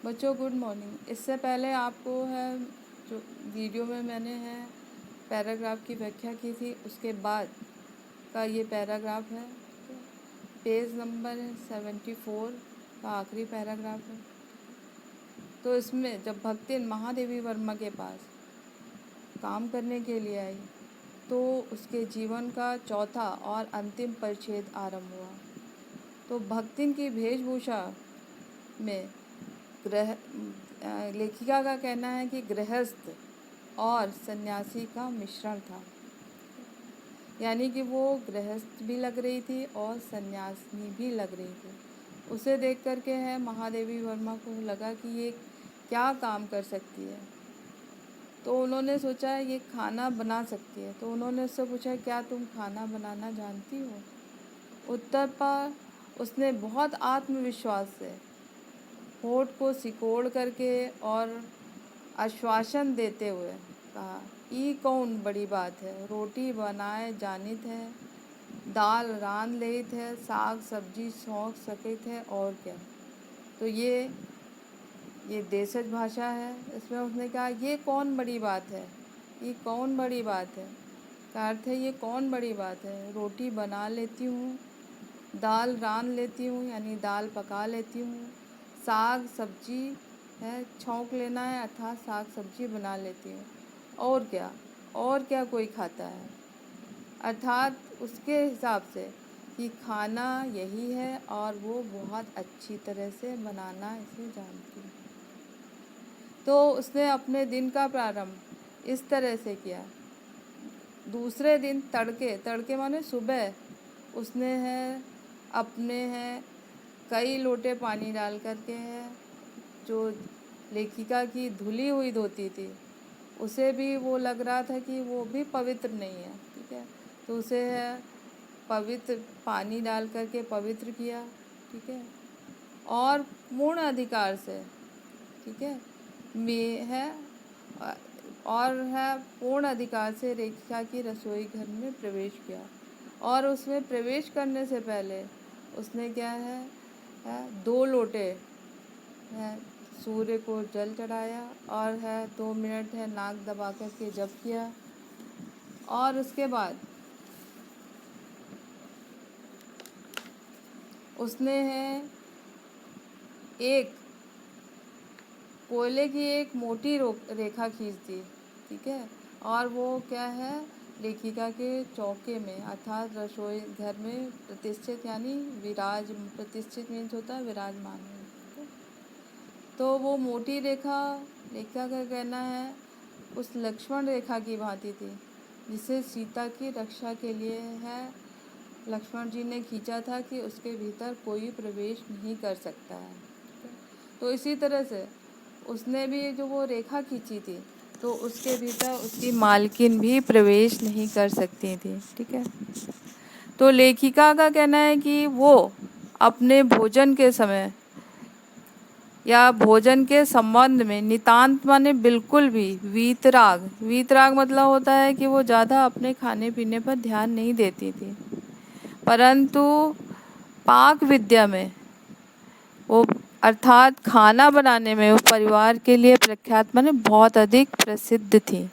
बच्चों good morning. इससे पहले आपको है जो वीडियो में मैंने है पैराग्राफ की व्याख्या की थी, उसके बाद का ये पैराग्राफ है। पेज नंबर 74 का आखिरी पैराग्राफ है। तो इसमें जब भक्तिन महादेवी वर्मा के पास काम करने के लिए आई तो उसके जीवन का चौथा और अंतिम परिच्छेद आरंभ हुआ। तो भक्तिन की वेशभूषा में लेखिका का कहना है कि गृहस्थ और सन्यासी का मिश्रण था, यानी कि वो गृहस्थ भी लग रही थी और सन्यासिनी भी लग रही थी। उसे देख कर के है महादेवी वर्मा को लगा कि ये क्या काम कर सकती है। तो उन्होंने सोचा ये खाना बना सकती है। तो उन्होंने उससे पूछा क्या तुम खाना बनाना जानती हो। उत्तर पर उसने बहुत आत्मविश्वास से होठ को सिकोड़ करके और आश्वासन देते हुए कहा, ई कौन बड़ी बात है, रोटी बनाए जानित है, दाल रान लेत है, साग सब्जी सौंक सकत है, और क्या। तो ये देशज भाषा है। इसमें उसने कहा ये कौन बड़ी बात है, ये कौन बड़ी बात है का अर्थ है ये कौन बड़ी बात है। रोटी बना लेती हूँ, दाल रान लेती हूँ यानी दाल पका लेती हूँ, साग सब्जी है छौंक लेना है अर्थात साग सब्जी बना लेती हूँ, और क्या कोई खाता है। अर्थात उसके हिसाब से कि खाना यही है और वो बहुत अच्छी तरह से बनाना इसे जानती है। तो उसने अपने दिन का प्रारंभ इस तरह से किया। दूसरे दिन तड़के माने सुबह उसने है अपने है कई लोटे पानी डाल करके है जो लेखिका की धुली हुई धोती थी उसे भी वो लग रहा था कि वो भी पवित्र नहीं है, ठीक है। तो उसे है पवित्र पानी डाल करके पवित्र किया, ठीक है, और पूर्ण अधिकार से, ठीक है, में है और है पूर्ण अधिकार से रेखा की रसोई घर में प्रवेश किया। और उसमें प्रवेश करने से पहले उसने क्या है 2 लोटे है सूर्य को जल चढ़ाया और है 2 मिनट है नाक दबा कर के जप किया। और उसके बाद उसने है एक कोयले की एक मोटी रेखा खींच दी, ठीक है, और वो क्या है लेखिका के चौके में अर्थात रसोई घर में प्रतिष्ठित, यानी प्रतिष्ठित मीन्स होता है विराजमान है। तो वो मोटी रेखा लेखिका का कहना है उस लक्ष्मण रेखा की भांति थी जिसे सीता की रक्षा के लिए है लक्ष्मण जी ने खींचा था कि उसके भीतर कोई प्रवेश नहीं कर सकता है। तो इसी तरह से उसने भी जो वो रेखा खींची थी तो उसके भीतर उसकी मालकिन भी प्रवेश नहीं कर सकती थी, ठीक है। तो लेखिका का कहना है कि वो अपने भोजन के समय या भोजन के संबंध में नितांत माने बिल्कुल भी वीतराग मतलब होता है कि वो ज़्यादा अपने खाने पीने पर ध्यान नहीं देती थी, परंतु पाक विद्या में वो अर्थात खाना बनाने में वो परिवार के लिए प्रख्यात माने बहुत अधिक प्रसिद्ध थी।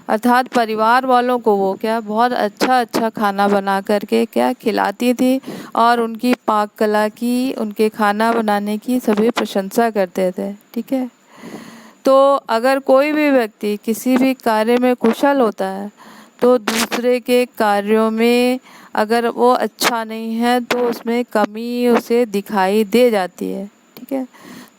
अर्थात परिवार वालों को वो क्या बहुत अच्छा खाना बना करके क्या खिलाती थी और उनकी पाक कला की, उनके खाना बनाने की सभी प्रशंसा करते थे, ठीक है। तो अगर कोई भी व्यक्ति किसी भी कार्य में कुशल होता है तो दूसरे के कार्यों में अगर वो अच्छा नहीं है तो उसमें कमी उसे दिखाई दे जाती है, ठीक है।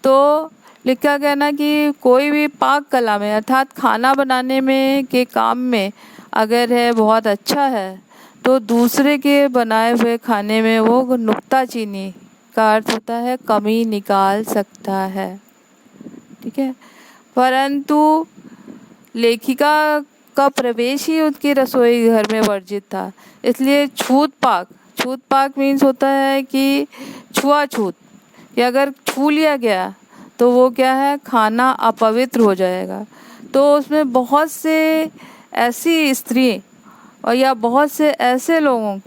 तो लिखा गया ना कि कोई भी पाक कला में अर्थात खाना बनाने में के काम में अगर है बहुत अच्छा है तो दूसरे के बनाए हुए खाने में वो नुक्ताचीनी का अर्थ होता है कमी निकाल सकता है, ठीक है। परंतु लेखिका का प्रवेश ही उनकी रसोई घर में वर्जित था, इसलिए छूत पाक मीन्स होता है कि छुआछूत, कि अगर छू लिया गया तो वो क्या है खाना अपवित्र हो जाएगा। तो उसमें बहुत से ऐसी स्त्री और या बहुत से ऐसे लोगों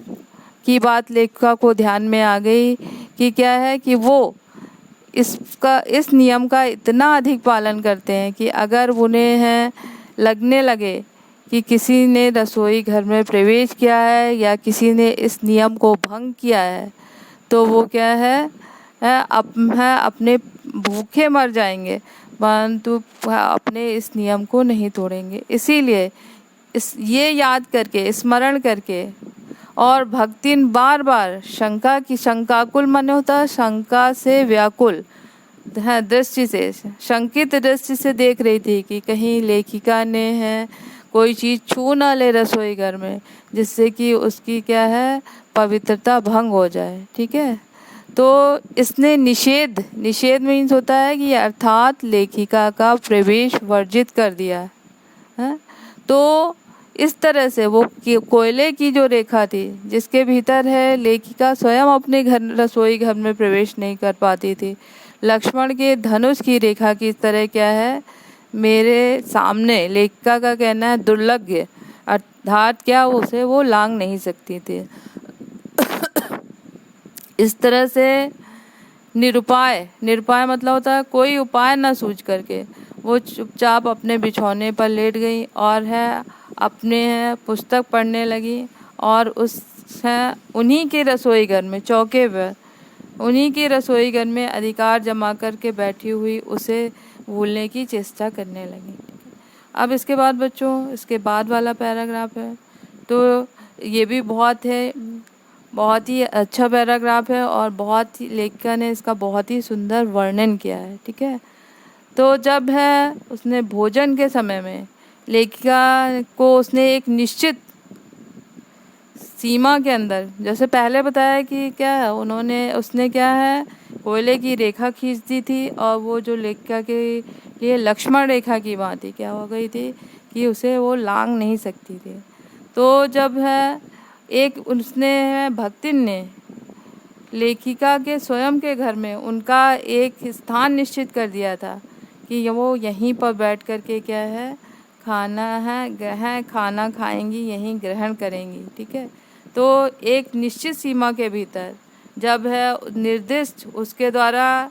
की बात लेखिका को ध्यान में आ गई कि क्या है कि वो इस नियम का इतना अधिक पालन करते हैं कि अगर उन्हें है लगने लगे कि किसी ने रसोई घर में प्रवेश किया है या किसी ने इस नियम को भंग किया है, तो वो क्या है अपने भूखे मर जाएंगे, परंतु अपने इस नियम को नहीं तोड़ेंगे। इसीलिए ये याद करके, स्मरण करके और भक्तिन बार बार शंकाकुल मन होता है, शंका से व्याकुल है दृष्टि से, शंकित दृष्टि से देख रही थी कि कहीं लेखिका ने है कोई चीज़ छू ना ले रसोई घर में, जिससे कि उसकी क्या है पवित्रता भंग हो जाए। ठीक है, तो इसने निषेध मीन्स होता है कि अर्थात लेखिका का प्रवेश वर्जित कर दिया है। तो इस तरह से वो कोयले की जो रेखा थी जिसके भीतर है लेखिका स्वयं अपने रसोई घर में प्रवेश नहीं कर पाती थी, लक्ष्मण के धनुष की रेखा की तरह क्या है मेरे सामने, लेखिका का कहना है दुर्लभ, अर्थात क्या उसे वो लांग नहीं सकती थी। इस तरह से निरुपाय मतलब होता है कोई उपाय न सूझ करके वो चुपचाप अपने बिछौने पर लेट गई और है अपने पुस्तक पढ़ने लगी, और उस उन्हीं के रसोई घर में चौके पर उन्हीं के रसोई घर में अधिकार जमा करके बैठी हुई उसे भूलने की चेष्टा करने लगी। अब इसके बाद बच्चों, इसके बाद वाला पैराग्राफ है, तो ये भी बहुत ही अच्छा पैराग्राफ है और बहुत ही लेखिका ने इसका बहुत ही सुंदर वर्णन किया है। ठीक है, तो जब है उसने भोजन के समय में लेखिका को उसने एक निश्चित सीमा के अंदर, जैसे पहले बताया कि क्या है उसने क्या है कोयले की रेखा खींच दी थी, और वो जो लेखिका के लिए लक्ष्मण रेखा की बात थी क्या हो गई थी कि उसे वो लांग नहीं सकती थी। तो जब है एक उसने भक्तिन ने लेखिका के स्वयं के घर में उनका एक स्थान निश्चित कर दिया था कि वो यहीं पर बैठ कर के क्या है खाना खाएंगी, यहीं ग्रहण करेंगी। ठीक है, तो एक निश्चित सीमा के भीतर जब है निर्दिष्ट उसके द्वारा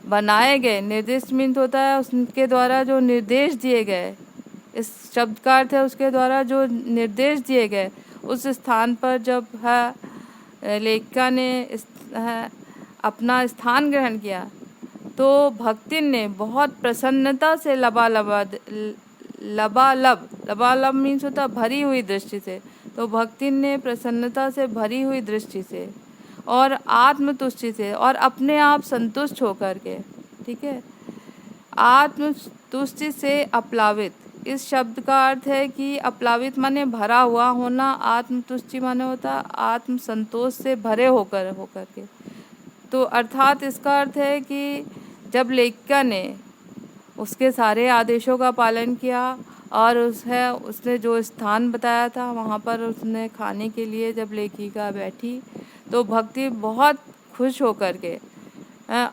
बनाए गए, निर्दिष्ट मीन्स होता है उसके द्वारा जो निर्देश दिए गए, इस शब्द का अर्थ है उसके द्वारा जो निर्देश दिए गए उस स्थान पर जब है लेखिका ने अपना स्थान ग्रहण किया, तो भक्तिन ने बहुत प्रसन्नता से लबालब मीन्स होता भरी हुई दृष्टि से, तो भक्तिन ने प्रसन्नता से भरी हुई दृष्टि से और आत्मतुष्टि से और अपने आप संतुष्ट होकर के, ठीक है, आत्मतुष्टि से अप्लावित, इस शब्द का अर्थ है कि अप्लावित माने भरा हुआ होना, आत्मतुष्टि माने होता आत्म संतोष से भरे होकर के। तो अर्थात इसका अर्थ है कि जब लेखिका ने उसके सारे आदेशों का पालन किया और उसने जो स्थान बताया था वहाँ पर उसने खाने के लिए जब लेखिका बैठी, तो भक्ति बहुत खुश होकर के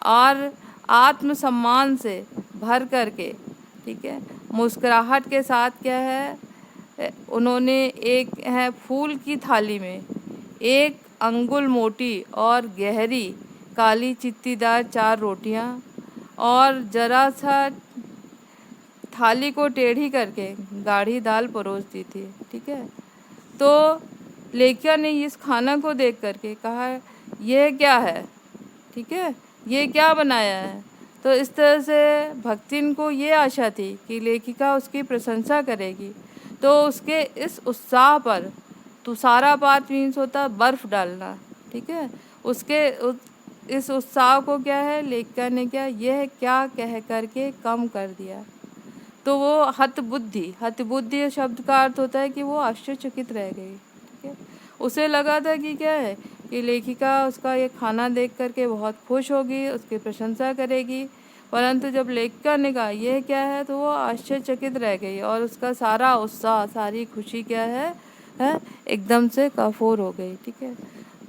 और आत्मसम्मान से भर करके, ठीक है, मुस्कुराहट के साथ क्या है उन्होंने एक है फूल की थाली में 1 अंगुल मोटी और गहरी काली चित्तीदार 4 रोटियां और जरा सा थाली को टेढ़ी करके गाढ़ी दाल परोस दी थी। ठीक है, तो लेखिका ने इस खाना को देख करके कहा यह क्या है, ठीक है, ये क्या बनाया है। तो इस तरह से भक्तिन को ये आशा थी कि लेखिका उसकी प्रशंसा करेगी, तो उसके इस उत्साह पर तुषारापात मीन्स होता बर्फ़ डालना, ठीक है, उसके इस उत्साह को क्या है लेखिका ने यह क्या कह करके कम कर दिया। तो वो हतबुद्धि शब्द का अर्थ होता है कि वो आश्चर्यचकित रह गई। ठीक है, उसे लगा था कि क्या है कि लेखिका उसका ये खाना देख करके बहुत खुश होगी, उसकी प्रशंसा करेगी, परंतु जब लेखिका ने कहा यह क्या है तो वो आश्चर्यचकित रह गई और उसका सारा उत्साह, सारी खुशी क्या है एकदम से कफूर हो गई। ठीक है,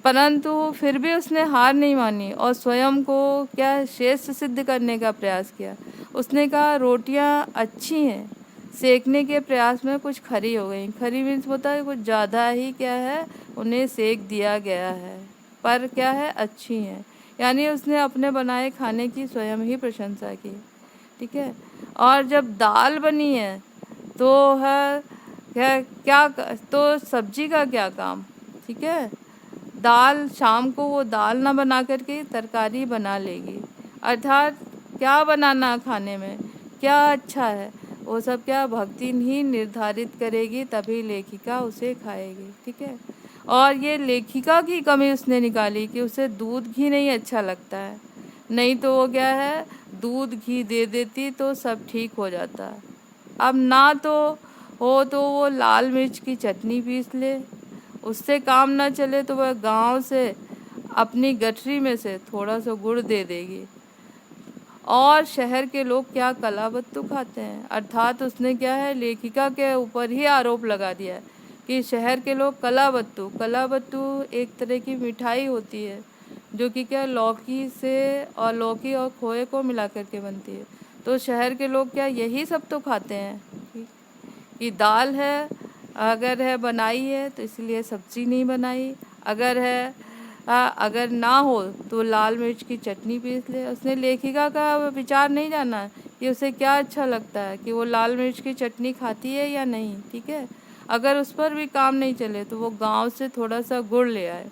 परंतु फिर भी उसने हार नहीं मानी और स्वयं को क्या श्रेष्ठ सिद्ध करने का प्रयास किया। उसने कहा रोटियां अच्छी हैं, सेकने के प्रयास में कुछ खरी हो गई। खरी मीन्स होता है कुछ ज़्यादा ही क्या है उन्हें सेक दिया गया है, पर क्या है अच्छी हैं, यानी उसने अपने बनाए खाने की स्वयं ही प्रशंसा की, ठीक है। और जब दाल बनी है तो है क्या तो सब्जी का क्या काम, ठीक है। दाल शाम को वो दाल ना बना करके तरकारी बना लेगी, अर्थात क्या बनाना खाने में, क्या अच्छा है, वो सब क्या भक्ति ही निर्धारित करेगी, तभी लेखिका उसे खाएगी, ठीक है। और ये लेखिका की कमी उसने निकाली कि उसे दूध घी नहीं अच्छा लगता है, नहीं तो वो क्या है दूध घी दे देती तो सब ठीक हो जाता। अब ना तो हो तो वो लाल मिर्च की चटनी पीस ले, उससे काम ना चले तो वह गांव से अपनी गठरी में से थोड़ा सा गुड़ दे देगी। और शहर के लोग क्या कलाबत्तू खाते हैं, अर्थात उसने क्या है लेखिका के ऊपर ही आरोप लगा दिया है कि शहर के लोग कलाबत्तू एक तरह की मिठाई होती है जो कि क्या लौकी और खोए को मिला करके बनती है। तो शहर के लोग क्या यही सब तो खाते हैं कि दाल है, अगर है बनाई है तो इसलिए सब्जी नहीं बनाई, अगर ना हो तो लाल मिर्च की चटनी पीस ले। उसने लेखिका का विचार नहीं जाना कि उसे क्या अच्छा लगता है, कि वो लाल मिर्च की चटनी खाती है या नहीं, ठीक है। अगर उस पर भी काम नहीं चले तो वो गांव से थोड़ा सा गुड़ ले आए,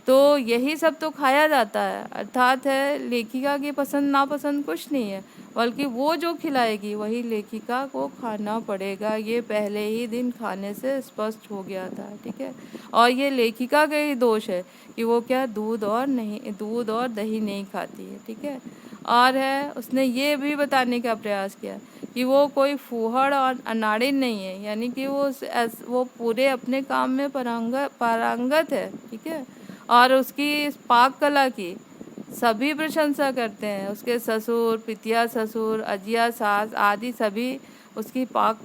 तो यही सब तो खाया जाता है। अर्थात है लेखिका की पसंद नापसंद कुछ नहीं है, बल्कि वो जो खिलाएगी वही लेखिका को खाना पड़ेगा। ये पहले ही दिन खाने से स्पष्ट हो गया था, ठीक है। और ये लेखिका का ही दोष है कि वो क्या दूध और दही नहीं खाती है, ठीक है। और है उसने ये भी बताने का प्रयास किया कि वो कोई फूहड़ और अनाड़िन नहीं है, यानी कि वो पूरे अपने काम में पारंगत है, ठीक है। और उसकी इस पाक कला की सभी प्रशंसा करते हैं, उसके ससुर, पितिया ससुर, अजिया सास आदि सभी उसकी पाक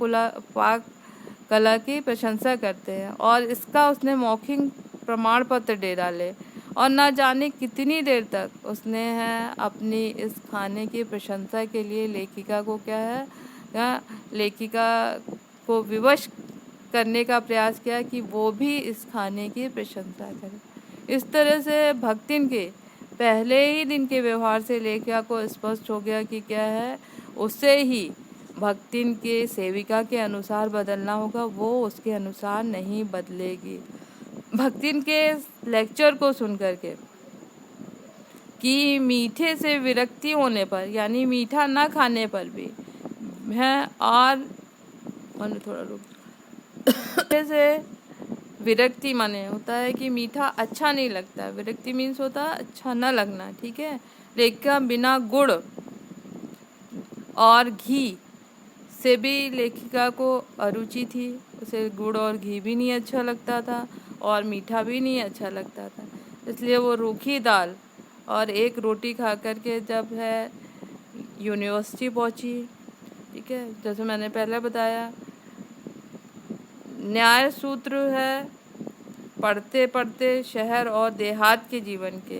कला की प्रशंसा करते हैं। और इसका उसने मौखिक प्रमाण पत्र दे डाले। और ना जाने कितनी देर तक उसने है अपनी इस खाने की प्रशंसा के लिए लेखिका को लेखिका को विवश करने का प्रयास किया कि वो भी इस खाने की प्रशंसा करे। इस तरह से भक्तिन के पहले ही दिन के व्यवहार से लेखिका को स्पष्ट हो गया कि क्या है उसे ही भक्तिन के सेविका के अनुसार बदलना होगा, वो उसके अनुसार नहीं बदलेगी। भक्तिन के लेक्चर को सुन करके कि मीठे से विरक्ति होने पर, यानी मीठा ना खाने पर भी है, और थोड़ा रुक से विरक्ति माने होता है कि मीठा अच्छा नहीं लगता, विरक्ति मीन्स होता है अच्छा न लगना, ठीक है। लेखिका बिना गुड़ और घी से भी लेखिका को अरुचि थी, उसे गुड़ और घी भी नहीं अच्छा लगता था और मीठा भी नहीं अच्छा लगता था। इसलिए वो रूखी दाल और एक रोटी खा करके जब है यूनिवर्सिटी पहुंची, ठीक है। जैसे मैंने पहले बताया न्याय सूत्र है पढ़ते पढ़ते शहर और देहात के जीवन के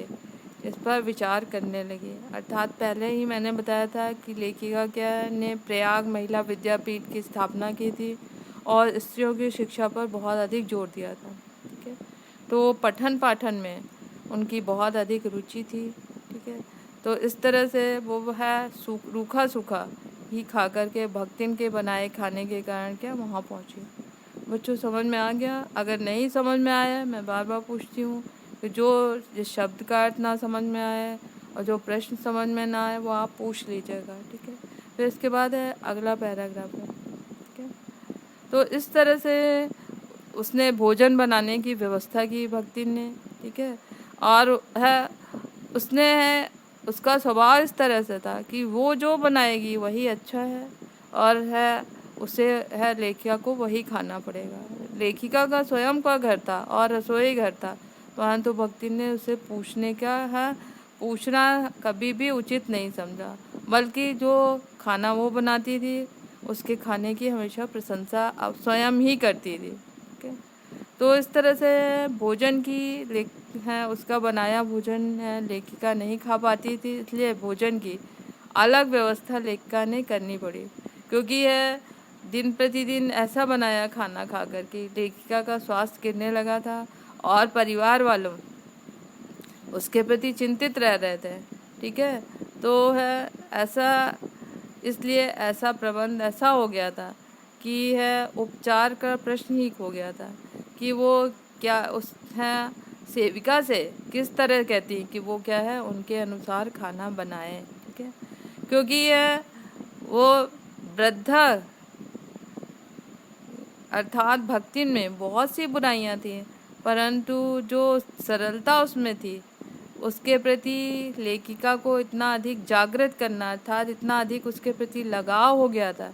इस पर विचार करने लगी। अर्थात पहले ही मैंने बताया था कि लेखिका क्या ने प्रयाग महिला विद्यापीठ की स्थापना की थी और स्त्रियों की शिक्षा पर बहुत अधिक जोर दिया था, ठीक है। तो पठन पाठन में उनकी बहुत अधिक रुचि थी, ठीक है। तो इस तरह से वो है रूखा सूखा ही खा कर के भक्तिन के बनाए खाने के कारण क्या वहाँ पहुँची। बच्चों समझ में आ गया? अगर नहीं समझ में आया मैं बार बार पूछती हूँ कि जो जिस शब्द का अर्थ ना समझ में आए और जो प्रश्न समझ में ना आए वो आप पूछ लीजिएगा, ठीक है। फिर इसके बाद है अगला पैराग्राफ है, ठीक है। तो इस तरह से उसने भोजन बनाने की व्यवस्था की भक्ति ने, ठीक है। और है उसने है उसका स्वभाव इस तरह से था कि वो जो बनाएगी वही अच्छा है, और है उसे है लेखिका को वही खाना पड़ेगा। लेखिका का स्वयं का घर था और रसोई घर था, परंतु भक्ति ने उसे पूछना कभी भी उचित नहीं समझा, बल्कि जो खाना वो बनाती थी उसके खाने की हमेशा प्रशंसा अब स्वयं ही करती थी, ठीक है। तो इस तरह से भोजन की है उसका बनाया भोजन है लेखिका नहीं खा पाती थी, इसलिए भोजन की अलग व्यवस्था लेखिका ने करनी पड़ी। क्योंकि है दिन प्रतिदिन ऐसा बनाया खाना खा कर के लेखिका का स्वास्थ्य गिरने लगा था और परिवार वालों उसके प्रति चिंतित रह रहे थे। ठीक है, तो है ऐसा, इसलिए ऐसा प्रबंध ऐसा हो गया था कि है उपचार का प्रश्न ही खो गया था कि वो क्या उस है सेविका से किस तरह कहती कि वो क्या है उनके अनुसार खाना बनाए। ठीक है, क्योंकि है वो वृद्धा अर्थात भक्ति में बहुत सी बुराइयां थी, परंतु जो सरलता उसमें थी उसके प्रति लेखिका को इतना अधिक जागृत करना अर्थात इतना अधिक उसके प्रति लगाव हो गया था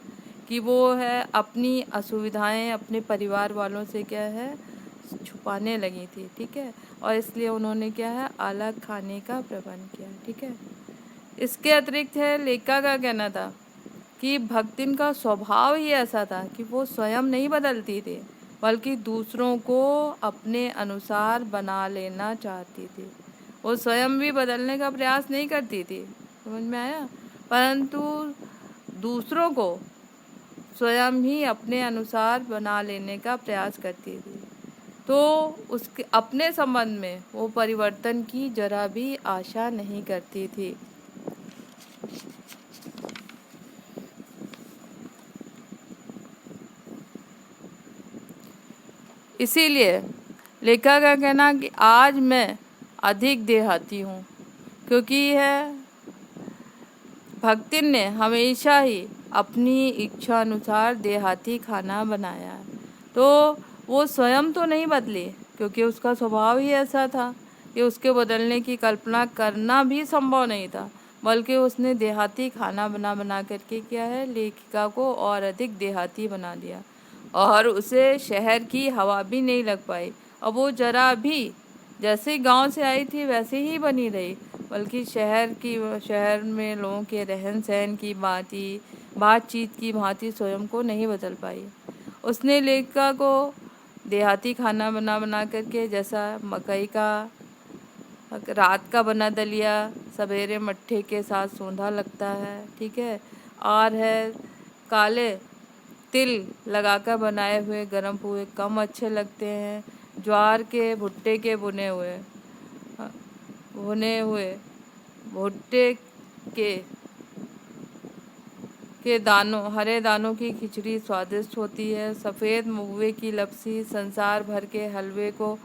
कि वो है अपनी असुविधाएं अपने परिवार वालों से क्या है छुपाने लगी थी। ठीक है, और इसलिए उन्होंने क्या है अलग खाने का प्रबंध किया। ठीक है, इसके अतिरिक्त है लेखिका का कहना था कि भक्तिन का स्वभाव ही ऐसा था कि वो स्वयं नहीं बदलती थी बल्कि दूसरों को अपने अनुसार बना लेना चाहती थी। वो स्वयं भी बदलने का प्रयास नहीं करती थी, समझ में आया, परंतु दूसरों को स्वयं ही अपने अनुसार बना लेने का प्रयास करती थी। तो उसके अपने संबंध में वो परिवर्तन की जरा भी आशा नहीं करती थी। इसीलिए लेखक का कहना कि आज मैं अधिक देहाती हूँ क्योंकि है भक्तिन ने हमेशा ही अपनी इच्छा अनुसार देहाती खाना बनाया। तो वो स्वयं तो नहीं बदली क्योंकि उसका स्वभाव ही ऐसा था कि उसके बदलने की कल्पना करना भी संभव नहीं था, बल्कि उसने देहाती खाना बना बना करके क्या है लेखिका को और अधिक देहाती बना दिया और उसे शहर की हवा भी नहीं लग पाई। अब वो जरा भी जैसे गांव से आई थी वैसे ही बनी रही, बल्कि शहर में लोगों के रहन सहन की बातचीत की भांति स्वयं को नहीं बदल पाई। उसने लेखिका को देहाती खाना बना बना करके जैसा मकई का रात का बना दलिया सवेरे मट्ठे के साथ सोंधा लगता है। ठीक है, और है काले तिल लगाकर बनाए हुए गरम पोहे कम अच्छे लगते हैं। ज्वार के भुट्टे के भुने हुए भुट्टे के दानों हरे दानों की खिचड़ी स्वादिष्ट होती है। सफ़ेद महुए की लपसी संसार भर के हलवे को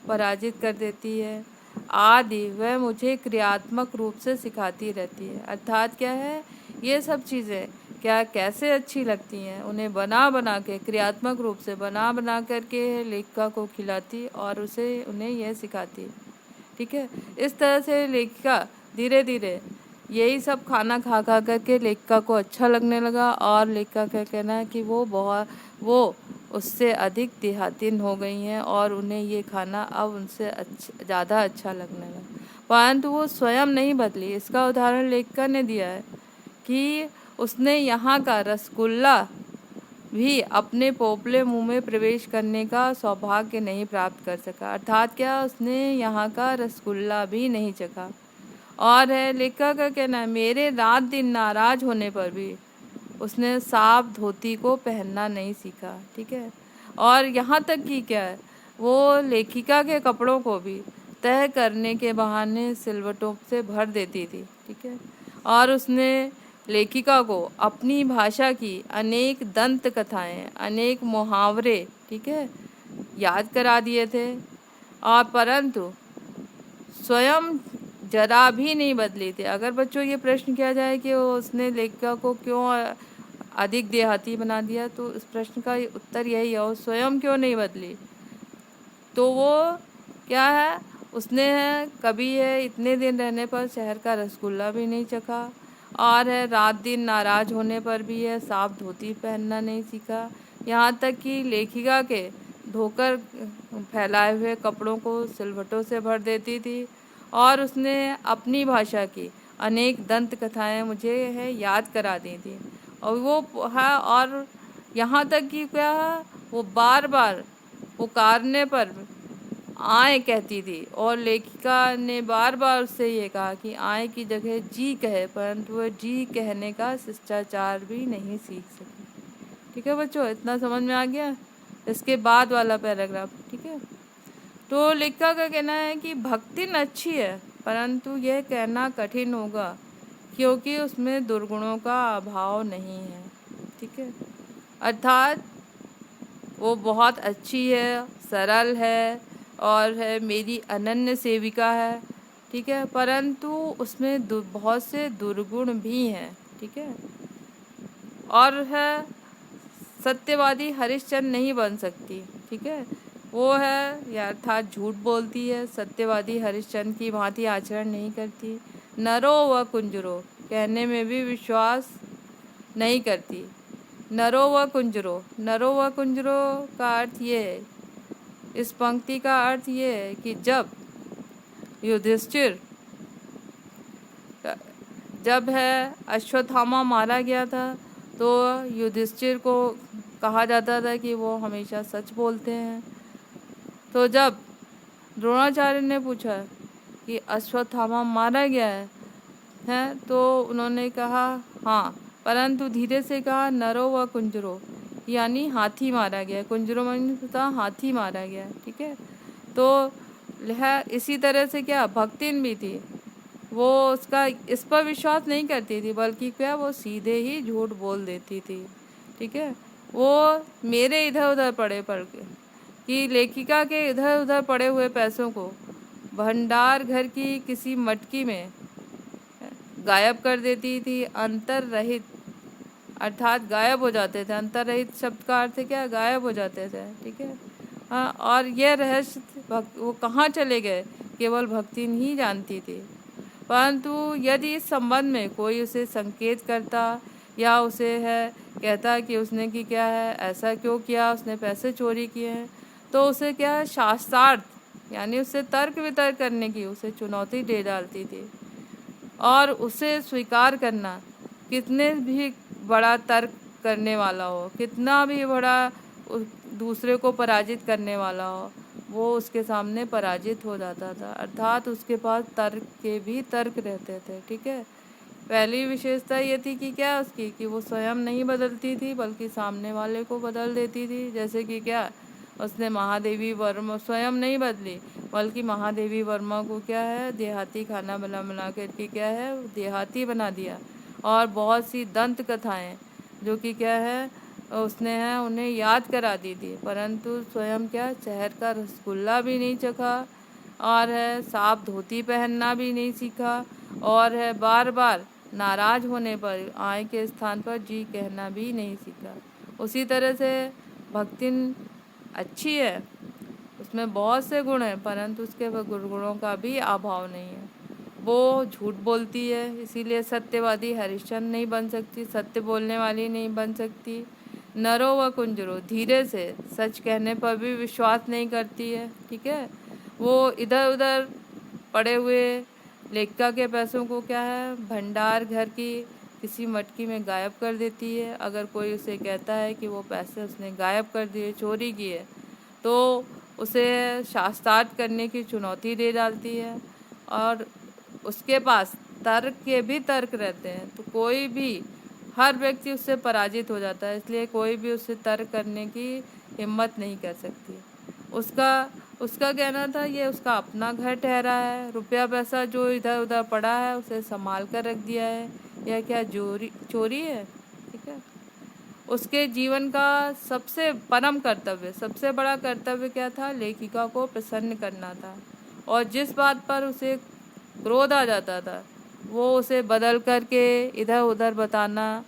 पराजित कर देती है आदि वह मुझे क्रियात्मक रूप से सिखाती रहती है। अर्थात क्या है ये सब चीज़ें क्या कैसे अच्छी लगती हैं उन्हें बना बना के क्रियात्मक रूप से बना बना करके लेखिका को खिलाती और उन्हें यह सिखाती। ठीक है, इस तरह से लेखिका धीरे धीरे यही सब खाना खा खा करके लेखिका को अच्छा लगने लगा और लेखिका का कहना है कि वो उससे अधिक देहातीन हो गई हैं और उन्हें ये खाना अब उनसे ज़्यादा अच्छा लगने लगा, परंतु वो स्वयं नहीं बदली। इसका उदाहरण लेखिका ने दिया है कि उसने यहाँ का रसगुल्ला भी अपने पोपले मुंह में प्रवेश करने का सौभाग्य नहीं प्राप्त कर सका। अर्थात क्या उसने यहाँ का रसगुल्ला भी नहीं चखा। और है लेखिका का कहना है मेरे रात दिन नाराज होने पर भी उसने साफ धोती को पहनना नहीं सीखा। ठीक है, और यहाँ तक कि क्या है वो लेखिका के कपड़ों को भी तय करने के बहाने सिलवटों से भर देती थी। ठीक है, और उसने लेखिका को अपनी भाषा की अनेक दंत कथाएं अनेक मुहावरे ठीक है याद करा दिए थे और परंतु स्वयं जरा भी नहीं बदली थी। अगर बच्चों ये प्रश्न किया जाए कि उसने लेखिका को क्यों अधिक देहाती बना दिया तो इस प्रश्न का उत्तर यही है वो स्वयं क्यों नहीं बदली। तो वो क्या है उसने कभी है इतने दिन रहने पर शहर का रसगुल्ला भी नहीं चखा और है रात दिन नाराज होने पर भी है साफ धोती पहनना नहीं सीखा। यहाँ तक कि लेखिका के धोकर फैलाए हुए कपड़ों को सिलवटों से भर देती थी और उसने अपनी भाषा की अनेक दंत कथाएं मुझे है याद करा दी थी और वो है और यहाँ तक कि क्या है वो बार बार पुकारने पर आए कहती थी और लेखिका ने बार बार उससे ये कहा कि आए की जगह जी कहे, परंतु वह जी कहने का शिष्टाचार भी नहीं सीख सकी। ठीक है बच्चों, इतना समझ में आ गया। इसके बाद वाला पैराग्राफ ठीक है। तो लेखिका का कहना है कि भक्ति अच्छी है, परंतु यह कहना कठिन होगा क्योंकि उसमें दुर्गुणों का अभाव नहीं है। ठीक है, अर्थात वो बहुत अच्छी है, सरल है और है मेरी अनन्य सेविका है। ठीक है, परंतु उसमें बहुत से दुर्गुण भी हैं। ठीक है, और है सत्यवादी हरिश्चंद्र नहीं बन सकती। ठीक है, वो है या अर्थात झूठ बोलती है, सत्यवादी हरिश्चंद्र की भांति आचरण नहीं करती, नरो व कुंजरो कहने में भी विश्वास नहीं करती। नरो व कुंजरो, नरो व कुंजरो का अर्थ ये है, इस पंक्ति का अर्थ ये है कि जब है अश्वत्थामा मारा गया था तो युधिष्ठिर को कहा जाता था कि वो हमेशा सच बोलते हैं। तो जब द्रोणाचार्य ने पूछा कि अश्वत्थामा मारा गया है तो उन्होंने कहा हाँ, परंतु धीरे से कहा नरो व कुंजरो, यानी हाथी मारा गया। कुंजरो था हाथी मारा गया। ठीक है, तो इसी तरह से क्या भक्तिन भी थी, वो उसका इस पर विश्वास नहीं करती थी, बल्कि क्या वो सीधे ही झूठ बोल देती थी। ठीक है, वो मेरे इधर उधर पड़े पड़ के कि लेखिका के इधर उधर पड़े हुए पैसों को भंडार घर की किसी मटकी में गायब कर देती थी, अंतर रहित, अर्थात गायब हो जाते थे। अंतर रहित शब्द का अर्थ क्या, गायब हो जाते थे। ठीक है, हाँ, और यह रहस्य वो कहाँ चले गए केवल भक्तिन ही जानती थी। परंतु यदि इस संबंध में कोई उसे संकेत करता या उसे है कहता कि उसने की क्या है, ऐसा क्यों किया, उसने पैसे चोरी किए हैं, तो उसे क्या है शास्त्रार्थ यानी उससे तर्क वितर्क करने की उसे चुनौती दे डालती थी। और उसे स्वीकार करना, कितने भी बड़ा तर्क करने वाला हो, कितना भी बड़ा दूसरे को पराजित करने वाला हो, वो उसके सामने पराजित हो जाता था। अर्थात उसके पास तर्क के भी तर्क रहते थे। ठीक है, पहली विशेषता ये थी कि क्या उसकी कि वो स्वयं नहीं बदलती थी बल्कि सामने वाले को बदल देती थी। जैसे कि क्या उसने महादेवी वर्मा स्वयं नहीं बदली बल्कि महादेवी वर्मा को क्या है देहाती खाना बना बना करके क्या है देहाती बना दिया। और बहुत सी दंत कथाएं जो कि क्या है उसने है उन्हें याद करा दी थी, परंतु स्वयं क्या शहर का रसगुल्ला भी नहीं चखा, और है साफ धोती पहनना भी नहीं सीखा, और है बार बार नाराज होने पर आय के स्थान पर जी कहना भी नहीं सीखा। उसी तरह से भक्तिन अच्छी है, उसमें बहुत से गुण हैं, परंतु उसके गुणों का भी अभाव नहीं है। वो झूठ बोलती है, इसीलिए सत्यवादी हरिश्चंद्र नहीं बन सकती, सत्य बोलने वाली नहीं बन सकती। नरो व कुंजरो धीरे से सच कहने पर भी विश्वास नहीं करती है। ठीक है, वो इधर उधर पड़े हुए लेखिका के पैसों को क्या है भंडार घर की किसी मटकी में गायब कर देती है। अगर कोई उसे कहता है कि वो पैसे उसने गायब कर दिए, चोरी किए, तो उसे शास्त्रार्थ करने की चुनौती दे डालती है। और उसके पास तर्क के भी तर्क रहते हैं, तो कोई भी हर व्यक्ति उससे पराजित हो जाता है, इसलिए कोई भी उससे तर्क करने की हिम्मत नहीं कर सकती। उसका उसका कहना था ये उसका अपना घर ठहरा है, रुपया पैसा जो इधर उधर पड़ा है उसे संभाल कर रख दिया है, यह क्या चोरी है। ठीक है, उसके जीवन का सबसे परम कर्तव्य, सबसे बड़ा कर्तव्य क्या था, लेखिका को प्रसन्न करना था। और जिस बात पर उसे क्रोध आ जाता था वो उसे बदल करके इधर उधर बताना।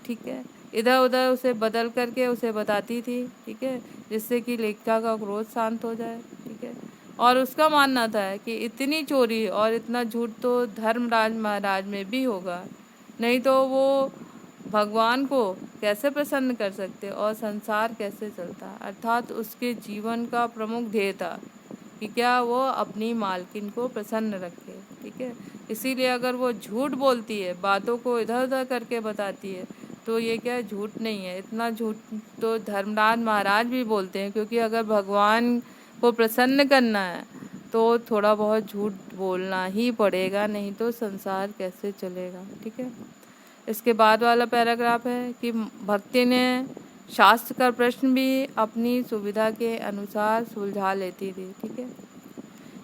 ठीक है, इधर उधर उसे बदल करके उसे बताती थी। ठीक है, जिससे कि लेखिका का क्रोध शांत हो जाए। ठीक है, और उसका मानना था कि इतनी चोरी और इतना झूठ तो धर्मराज महाराज में भी होगा, नहीं तो वो भगवान को कैसे प्रसन्न कर सकते और संसार कैसे चलता। अर्थात उसके जीवन का प्रमुख ध्येय था कि क्या वो अपनी मालकिन को प्रसन्न रखे। ठीक है, इसीलिए अगर वो झूठ बोलती है, बातों को इधर उधर करके बताती है, तो ये क्या झूठ नहीं है। इतना झूठ तो धर्मराज महाराज भी बोलते हैं, क्योंकि अगर भगवान को प्रसन्न करना है तो थोड़ा बहुत झूठ बोलना ही पड़ेगा, नहीं तो संसार कैसे चलेगा। ठीक है, इसके बाद वाला पैराग्राफ है कि भक्ति ने शास्त्र का प्रश्न भी अपनी सुविधा के अनुसार सुलझा लेती थी। ठीक है,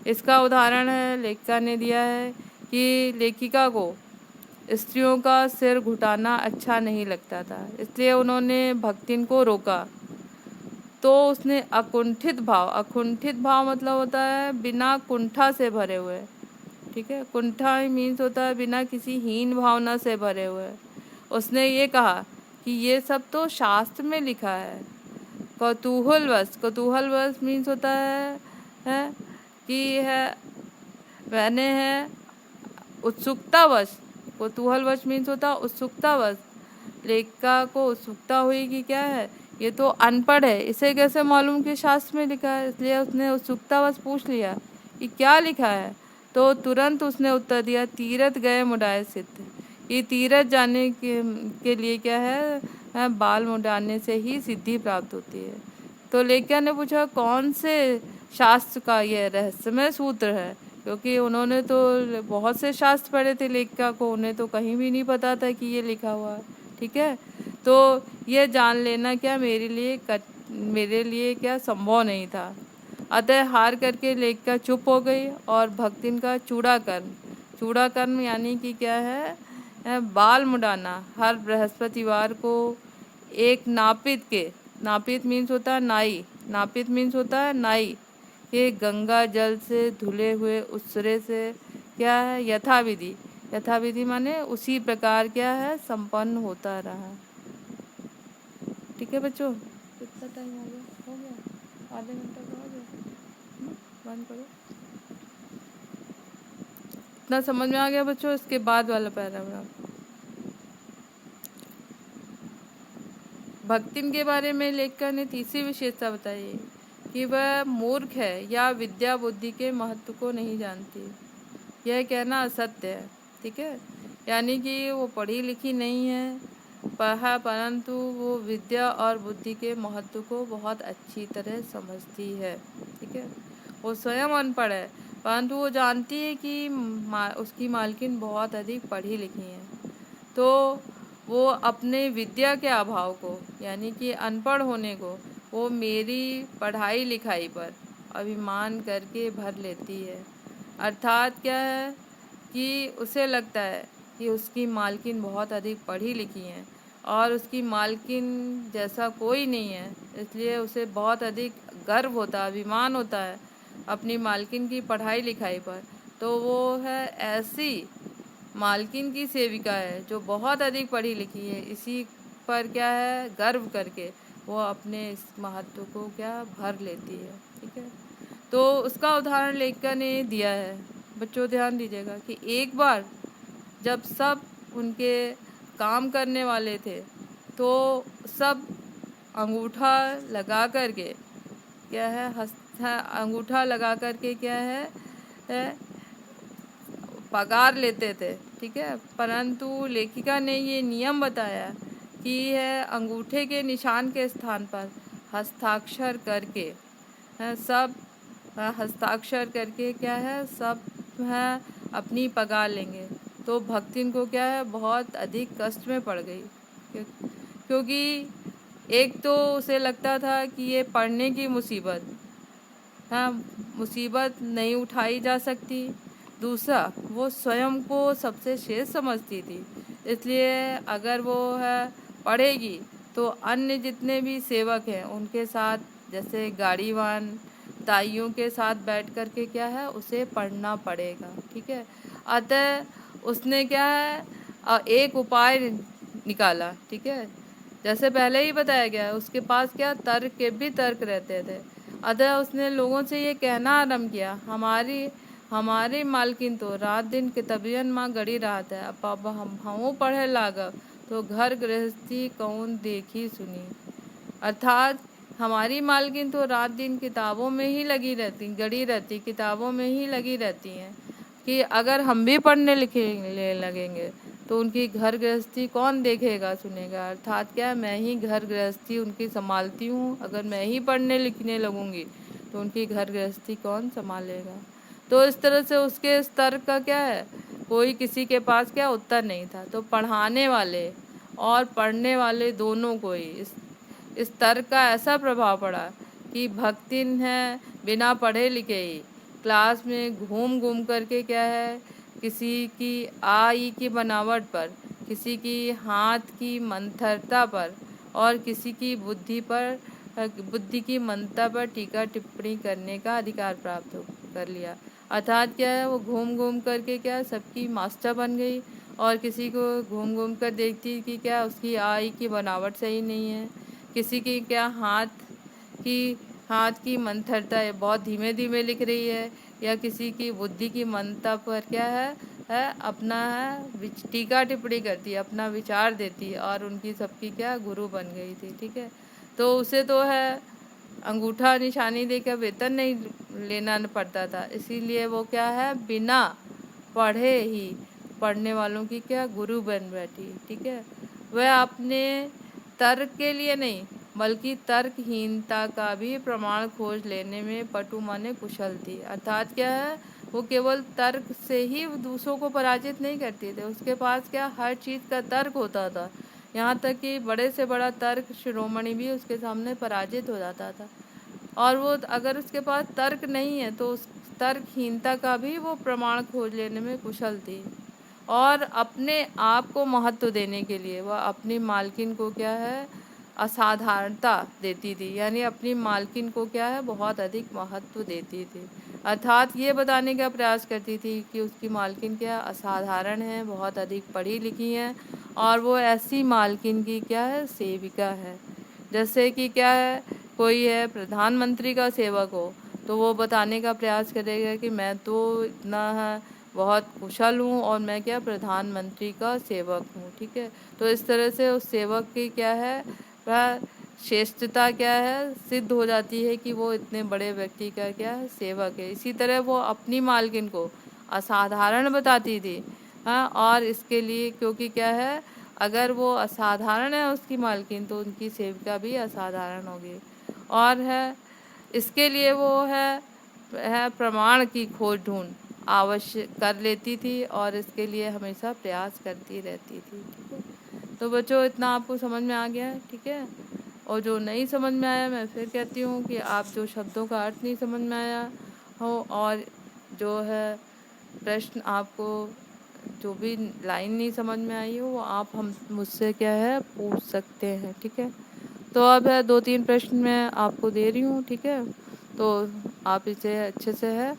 इसका उदाहरण है लेखिका ने दिया है कि लेखिका को स्त्रियों का सिर घुटाना अच्छा नहीं लगता था, इसलिए उन्होंने भक्तिन को रोका। तो उसने अकुंठित भाव मतलब होता है बिना कुंठा से भरे हुए। ठीक है, कुंठा मीन्स होता है बिना किसी हीन भावना से भरे हुए। उसने ये कहा कि ये सब तो शास्त्र में लिखा है। कौतूहलवश मीन्स होता है कि है मैंने है उत्सुकतावश। कौतूहलवश मीन्स होता उत्सुकतावश। लेखिका को उत्सुकता हुई कि क्या है, ये तो अनपढ़ है, इसे कैसे मालूम कि शास्त्र में लिखा है। इसलिए उसने उत्सुकतावश पूछ लिया कि क्या लिखा है। तो तुरंत उसने उत्तर दिया, तीरथ गए मुड़ाए सिद्ध। ये तीरथ जाने के लिए क्या है, बाल मुड़ाने से ही सिद्धि प्राप्त होती है। तो लेखिका ने पूछा कौन से शास्त्र का यह रहस्यमय सूत्र है, क्योंकि उन्होंने तो बहुत से शास्त्र पढ़े थे, लेखिका को उन्हें तो कहीं भी नहीं पता था कि ये लिखा हुआ है। ठीक है, तो ये जान लेना क्या मेरे लिए क्या संभव नहीं था। अतः हार करके लेखिका चुप हो गई और भक्तिन का चूड़ाकर्म यानी कि क्या है, बाल मुड़ाना हर बृहस्पतिवार को एक नापित मीन्स होता है नाई के गंगा जल से धुले हुए उसरे से क्या है यथाविधि माने उसी प्रकार क्या है संपन्न होता रहा। ठीक है बच्चों, कितना टाइम हो गया आधे घंटा का हो गया। बंद करो। इतना समझ में आ गया बच्चों। इसके बाद वाला पैराग्राफ भक्तिन के बारे में लेखिका ने तीसरी विशेषता बताई है कि वह मूर्ख है या विद्या बुद्धि के महत्व को नहीं जानती। यह कहना असत्य है। ठीक है, यानी कि वो पढ़ी लिखी नहीं है परंतु वो विद्या और बुद्धि के महत्व को बहुत अच्छी तरह समझती है। ठीक है, वो स्वयं अनपढ़ है परंतु वो जानती है कि उसकी मालकिन बहुत अधिक पढ़ी लिखी हैं। तो वो अपने विद्या के अभाव को यानी कि अनपढ़ होने को वो मेरी पढ़ाई लिखाई पर अभिमान करके भर लेती है। अर्थात क्या है कि उसे लगता है कि उसकी मालकिन बहुत अधिक पढ़ी लिखी हैं और उसकी मालकिन जैसा कोई नहीं है, इसलिए उसे बहुत अधिक गर्व होता है, अभिमान होता है अपनी मालकिन की पढ़ाई लिखाई पर। तो वो है ऐसी मालकिन की सेविका है जो बहुत अधिक पढ़ी लिखी है, इसी पर क्या है गर्व करके वो अपने इस महत्व को क्या भर लेती है। ठीक है, तो उसका उदाहरण लेखिका ने दिया है। बच्चों ध्यान दीजिएगा कि एक बार जब सब उनके काम करने वाले थे तो सब अंगूठा लगा करके क्या है अंगूठा लगा करके क्या है पगार लेते थे। ठीक है, परंतु लेखिका ने ये नियम बताया कि है अंगूठे के निशान के स्थान पर हस्ताक्षर करके सब हस्ताक्षर करके क्या है सब है अपनी पगार लेंगे। तो भक्तिन को क्या है बहुत अधिक कष्ट में पड़ गई, क्योंकि एक तो उसे लगता था कि ये पढ़ने की मुसीबत नहीं उठाई जा सकती, दूसरा वो स्वयं को सबसे श्रेष्ठ समझती थी, इसलिए अगर वो है पढ़ेगी तो अन्य जितने भी सेवक हैं उनके साथ जैसे गाड़ीवान दाइयों के साथ बैठ कर के क्या है उसे पढ़ना पड़ेगा। ठीक है, अतः उसने क्या है एक उपाय निकाला। ठीक है, जैसे पहले ही बताया गया उसके पास क्या तर्क रहते थे। अतः उसने लोगों से ये कहना आरम्भ किया, हमारी मालकिन तो रात दिन किताबियन माँ गड़ी रहता है, अब हम पढ़े लागब तो घर गृहस्थी कौन देखी सुनी। अर्थात हमारी मालकिन तो रात दिन किताबों में ही किताबों में ही लगी रहती हैं कि अगर हम भी पढ़ने लिखने लगेंगे तो उनकी घर गृहस्थी कौन देखेगा सुनेगा। अर्थात क्या मैं ही घर गृहस्थी उनकी संभालती हूँ, अगर मैं ही पढ़ने लिखने लगूँगी तो उनकी घर गृहस्थी कौन संभालेगा। तो इस तरह से उसके स्तर का क्या है कोई किसी के पास क्या उत्तर नहीं था। तो पढ़ाने वाले और पढ़ने वाले दोनों को ही इस तर्क का ऐसा प्रभाव पड़ा कि भक्तिन है बिना पढ़े लिखे ही क्लास में घूम घूम करके क्या है, किसी की आ ई की बनावट पर, किसी की हाथ की मंथरता पर और किसी की बुद्धि की मंदता पर टीका टिप्पणी करने का अधिकार प्राप्त कर लिया। अर्थात क्या है, वो घूम घूम करके क्या सबकी मास्टर बन गई और किसी को घूम घूम कर देखती कि क्या उसकी आई की बनावट सही नहीं है, किसी की क्या की हाथ की मंथरता है, बहुत धीमे धीमे लिख रही है, या किसी की बुद्धि की मंदता पर क्या है अपना है टीका टिप्पणी करती है, अपना विचार देती है और उनकी सबकी क्या गुरु बन गई थी। ठीक है, तो उसे तो है अंगूठा निशानी देकर वेतन नहीं लेना पड़ता था, इसीलिए वो क्या है बिना पढ़े ही पढ़ने वालों की क्या गुरु बन बैठी। ठीक है, वह अपने तर्क के लिए नहीं बल्कि तर्कहीनता का भी प्रमाण खोज लेने में पटु माने कुशल थी। अर्थात क्या है, वो केवल तर्क से ही दूसरों को पराजित नहीं करते थे, उसके पास क्या हर चीज़ का तर्क होता था, यहाँ तक कि बड़े से बड़ा तर्क शिरोमणि भी उसके सामने पराजित हो जाता था। और वो अगर उसके पास तर्क नहीं है तो उस तर्कहीनता का भी वो प्रमाण खोज लेने में कुशल थी। और अपने आप को महत्व देने के लिए वह अपनी मालकिन को क्या है असाधारणता देती थी, यानी अपनी मालकिन को क्या है बहुत अधिक महत्व देती थी। अर्थात ये बताने का प्रयास करती थी कि उसकी मालकिन क्या असाधारण है, बहुत अधिक पढ़ी लिखी है और वो ऐसी मालकिन की क्या है सेविका है। जैसे कि क्या है, कोई है प्रधानमंत्री का सेवक हो तो वो बताने का प्रयास करेगा कि मैं तो इतना है बहुत कुशल हूँ और मैं क्या प्रधानमंत्री का सेवक हूँ। ठीक है, तो इस तरह से उस सेवक की क्या है वह श्रेष्ठता क्या है सिद्ध हो जाती है कि वो इतने बड़े व्यक्ति का क्या है सेवक है। इसी तरह वो अपनी मालकिन को असाधारण बताती थी। हाँ, और इसके लिए क्योंकि क्या है अगर वो असाधारण है उसकी मालकिन तो उनकी सेविका भी असाधारण होगी। और है इसके लिए वो है प्रमाण की खोज ढूंढ अवश्य कर लेती थी और इसके लिए हमेशा प्रयास करती रहती थी। ठीक है, तो बच्चों इतना आपको समझ में आ गया है। ठीक है, और जो नहीं समझ में आया मैं फिर कहती हूँ कि आप जो शब्दों का अर्थ नहीं समझ में आया हो और जो है प्रश्न आपको जो भी लाइन नहीं समझ में आई हो वो आप हम मुझसे क्या है पूछ सकते हैं। ठीक है, तो अब है 2-3 प्रश्न मैं आपको दे रही हूँ। ठीक है, तो आप इसे अच्छे से है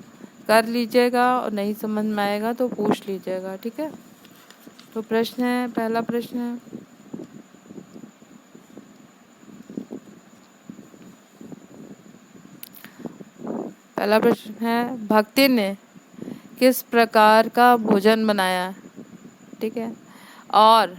कर लीजिएगा और नहीं समझ में आएगा तो पूछ लीजिएगा। ठीक है, तो प्रश्न है, पहला प्रश्न है भक्ति ने किस प्रकार का भोजन बनाया। ठीक है, और